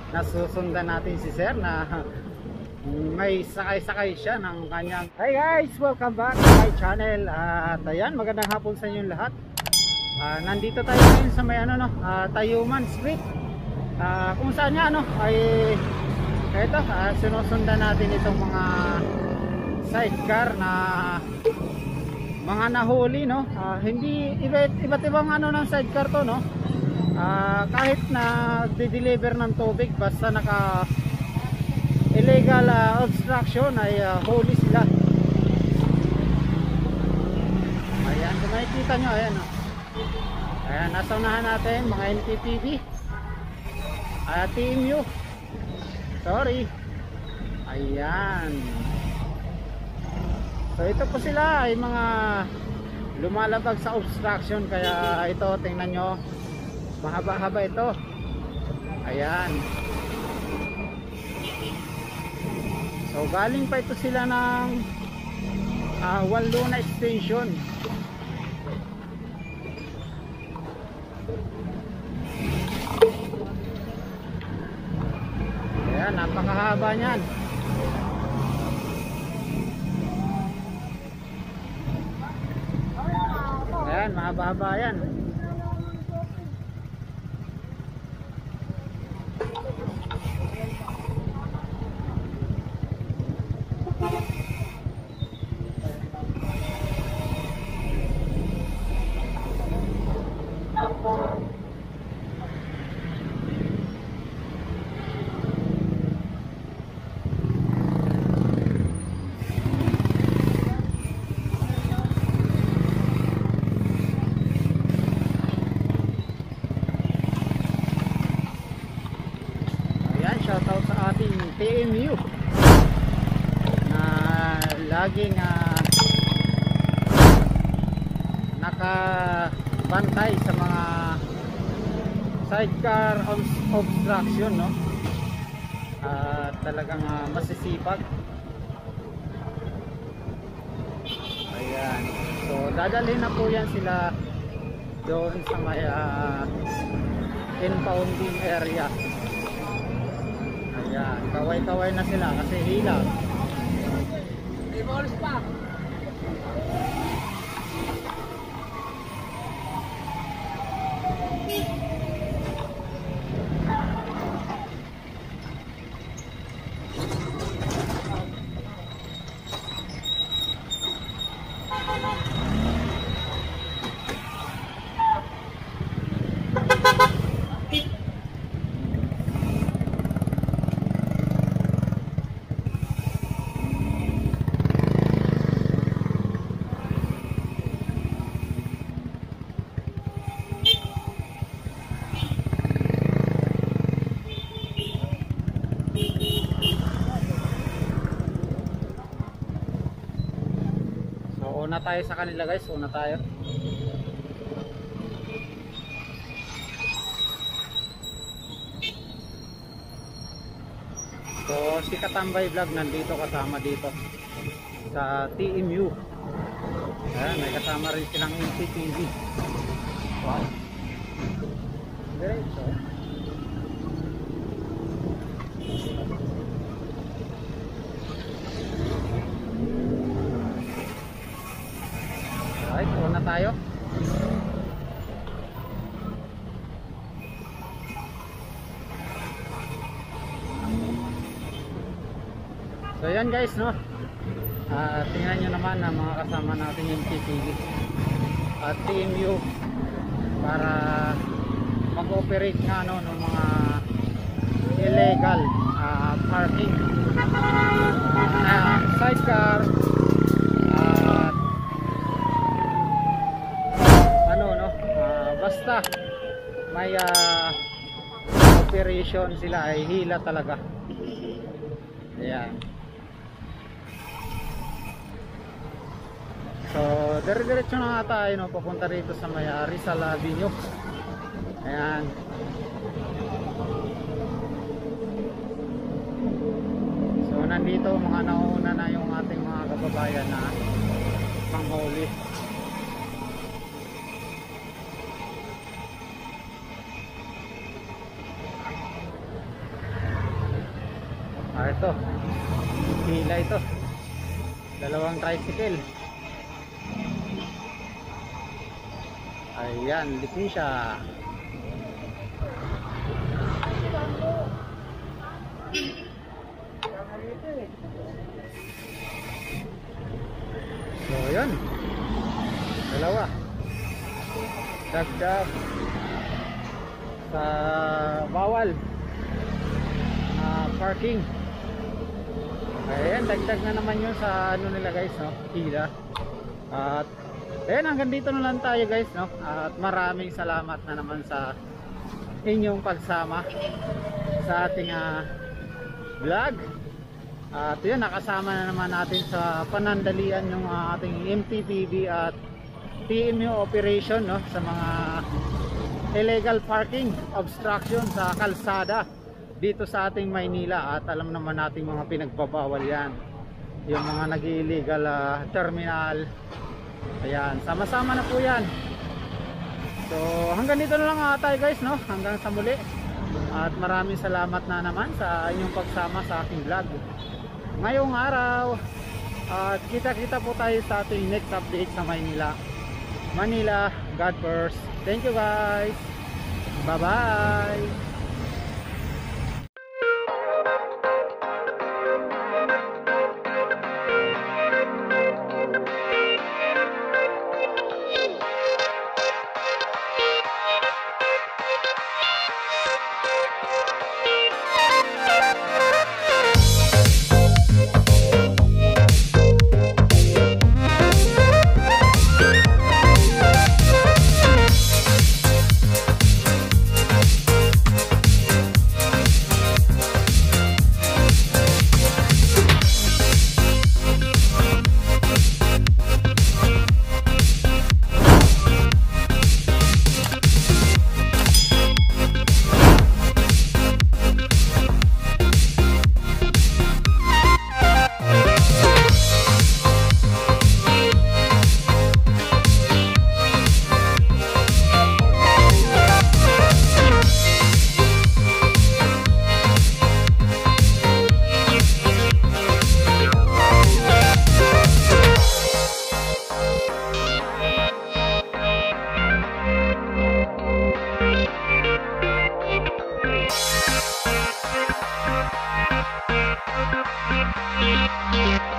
Nasusundan natin si sir na may sakay-sakay siya ng kanyang. Hi guys, welcome back to my channel. At ayan, magandang hapon sa inyo lahat. Nandito tayo ngayon sa may Tayuman Street, kung saan nga ay ito, sinusundan natin itong mga sidecar na mga nahuli, hindi iba't ibang ng sidecar to, kahit na di-deliver ng tubig, basta naka illegal obstruction ay huli sila. Ayan, kung makikita nyo, ayan, ayan, nasa unahan natin mga NTPB, TMU, sorry, ayan. So ito po sila ay mga lumalabag sa obstruction, kaya ito tingnan nyo, mahaba-haba ito. Ayan. So galing pa ito sila ng Wanluna Extension. Ayan, napakahaba niyan. Ayan, mahaba-haba yan. Shoutout sa ating TMU na laging nakabantay sa mga sidecar obstruction, talagang masisipag. Ayan, so dadalhin na po yan sila doon sa may impounding area. Ayan, kaway-kaway na sila kasi hila. May bolos pa. Una tayo sa kanila guys, una tayo. So si Katambay Vlog nandito kasama dito sa TMU. Ayan, may kasama rin silang NTPB. Wow, diretso. Alright, una tayo. So yan guys, tingnan nyo naman na mga kasama natin yung TPV at TMU para mag-operate nga ng mga illegal parking, sidecar at basta may operation sila ay hila talaga. Ayan. So dire-diretso na nga tayo papunta rito sa may Rizal Avenue. Ayan. So nandito mga nauna na yung ating mga kababayan na panghuli. ito. Pila ito. Dalawang tricycle. Ayan, lisensya. So, yun. Dalawa. Dagdag sa bawal parking. Ayan, dagdag na naman yun sa ano nila guys, no? Pila. At ayan, hanggang dito na lang tayo guys, no? At maraming salamat na naman sa inyong pagsama sa ating vlog. At yun, nakasama na naman natin sa panandalian yung ating MTPB at PMU operation, no? Sa mga illegal parking, obstruction sa kalsada dito sa ating Maynila. At alam naman natin mga pinagbabawal yan, yung mga nag-illegal terminal. Ayan, sama-sama na po yan. So hanggang dito na lang tayo guys, no? Hanggang sa muli. At maraming salamat na naman sa inyong pagsama sa aking vlog ngayong araw. At kita-kita po tayo sa ating next update sa Manila. God first. Thank you guys. Bye bye. Thank you.